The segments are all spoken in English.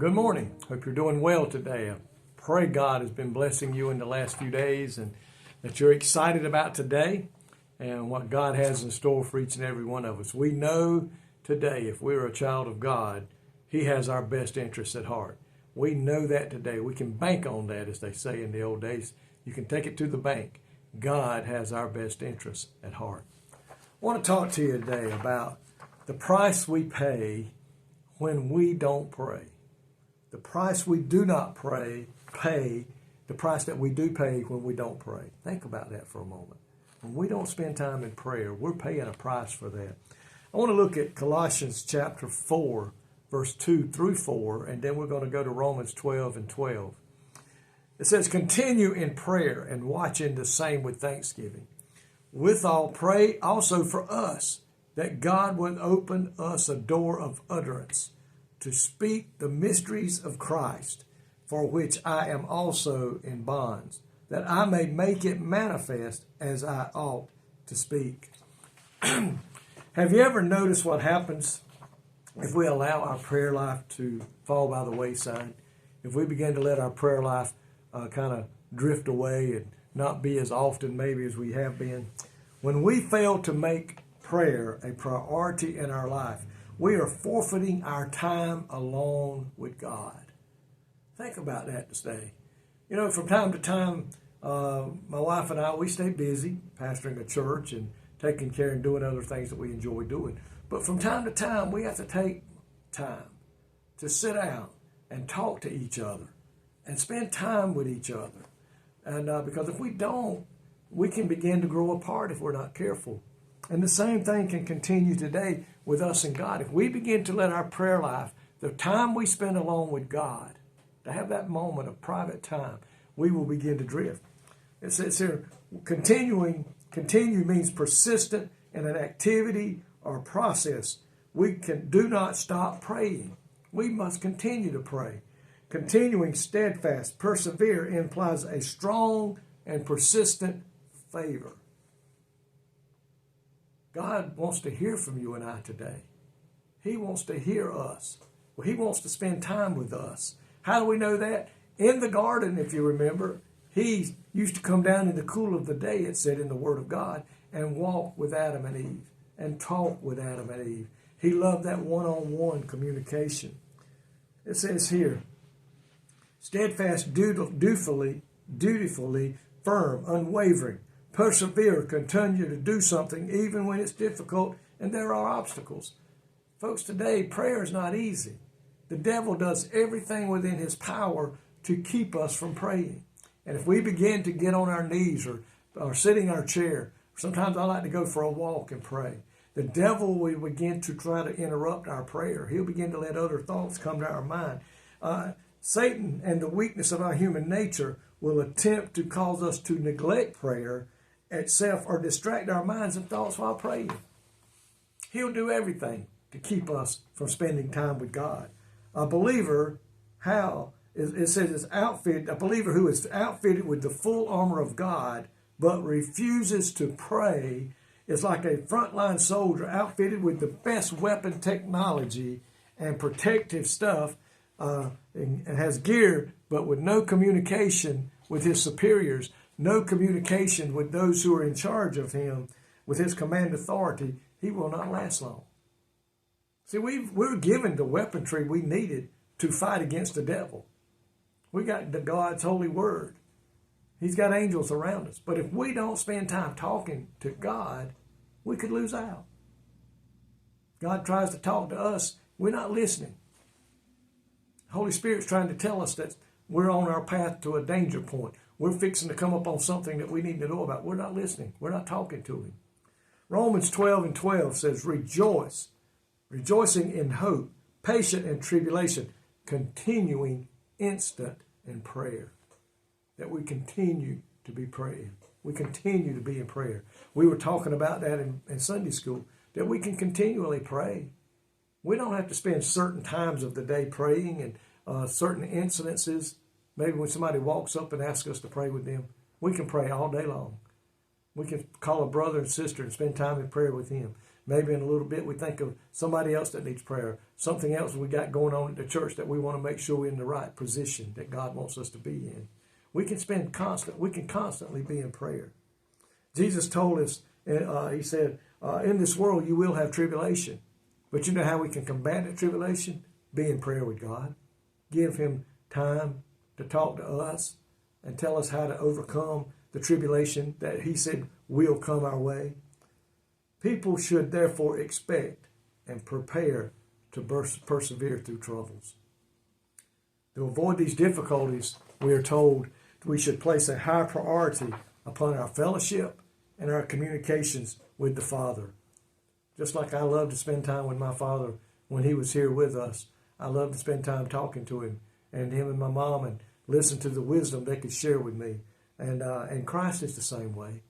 Good morning. Hope you're doing well today. I pray God has been blessing you in the last few days and that you're excited about today and what God has in store for each and every one of us. We know today, if we're a child of God, He has our best interests at heart. We know that today. We can bank on that, as they say in the old days. You can take it to the bank. God has our best interests at heart. I want to talk to you today about the price we pay when we don't pray. The price we do not pay, the price that we do pay when we don't pray. Think about that for a moment. When we don't spend time in prayer, we're paying a price for that. I want to look at Colossians chapter 4, verse 2 through 4, and then we're going to go to Romans 12 and 12. It says, continue in prayer and watching the same with thanksgiving. Withal, pray also for us, that God would open us a door of utterance to speak the mysteries of Christ, for which I am also in bonds, that I may make it manifest as I ought to speak. Have you ever noticed what happens if we allow our prayer life to fall by the wayside? If we begin to let our prayer life kind of drift away and not be as often maybe as we have been? When we fail to make prayer a priority in our life, we are forfeiting our time alone with God. Think about that today. You know, from time to time, my wife and I, we stay busy pastoring a church and taking care and doing other things that we enjoy doing. But from time to time, we have to take time to sit down and talk to each other and spend time with each other. And because if we don't, we can begin to grow apart if we're not careful. And the same thing can continue today with us and God. If we begin to let our prayer life, the time we spend alone with God, to have that moment of private time, we will begin to drift. It says here, continue means persistent in an activity or process. Do not stop praying. We must continue to pray. Continuing steadfast, persevere implies a strong and persistent favor. God wants to hear from you and I today. He wants to hear us. Well, He wants to spend time with us. How do we know that? In the garden, if you remember, He used to come down in the cool of the day, it said in the Word of God, and walk with Adam and Eve and talk with Adam and Eve. He loved that one-on-one communication. It says here, steadfast, dutifully, firm, unwavering. Persevere, continue to do something even when it's difficult and there are obstacles. Folks, today prayer is not easy. The devil does everything within his power to keep us from praying. And if we begin to get on our knees or sit in our chair, sometimes I like to go for a walk and pray. The devil will begin to try to interrupt our prayer. He'll begin to let other thoughts come to our mind. Satan and the weakness of our human nature will attempt to cause us to neglect prayer itself or distract our minds and thoughts while praying. He'll do everything to keep us from spending time with God. A believer, it says, a believer who is outfitted with the full armor of God but refuses to pray is like a frontline soldier outfitted with the best weapon technology and protective stuff and has gear, but with no communication with his superiors, no communication with those who are in charge of him, with his command authority. He will not last long. See, we're given the weaponry we needed to fight against the devil. We got God's holy word. He's got angels around us. But if we don't spend time talking to God, we could lose out. God tries to talk to us. We're not listening. The Holy Spirit's trying to tell us that we're on our path to a danger point. We're fixing to come up on something that we need to know about. We're not listening. We're not talking to Him. Romans 12 and 12 says, rejoice, rejoicing in hope, patient in tribulation, continuing instant in prayer. That we continue to be praying. We continue to be in prayer. We were talking about that in Sunday school, that we can continually pray. We don't have to spend certain times of the day praying and certain incidences. Maybe when somebody walks up and asks us to pray with them, we can pray all day long. We can call a brother and sister and spend time in prayer with him. Maybe in a little bit we think of somebody else that needs prayer, something else we got going on at the church that we want to make sure we're in the right position that God wants us to be in. We can constantly be in prayer. Jesus told us, he said, in this world you will have tribulation. But you know how we can combat that tribulation? Be in prayer with God. Give him time to talk to us and tell us how to overcome the tribulation that he said will come our way. People should therefore expect and prepare to persevere through troubles. To avoid these difficulties, we are told we should place a high priority upon our fellowship and our communications with the Father. Just like I love to spend time with my father when he was here with us, I love to spend time talking to him and my mom and listen to the wisdom they could share with me. And Christ is the same way.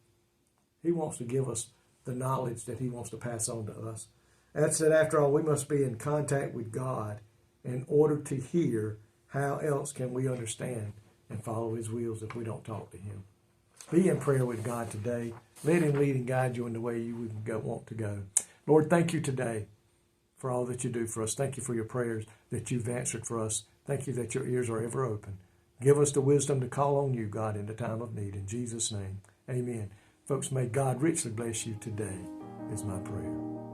He wants to give us the knowledge that he wants to pass on to us. That said, after all, we must be in contact with God in order to hear. How else can we understand and follow his wheels if we don't talk to him? Be in prayer with God today. Let him lead and guide you in the way you would want to go. Lord, thank you today for all that you do for us. Thank you for your prayers that you've answered for us. Thank you that your ears are ever open. Give us the wisdom to call on you, God, in the time of need. In Jesus' name, amen. Folks, may God richly bless you today is my prayer.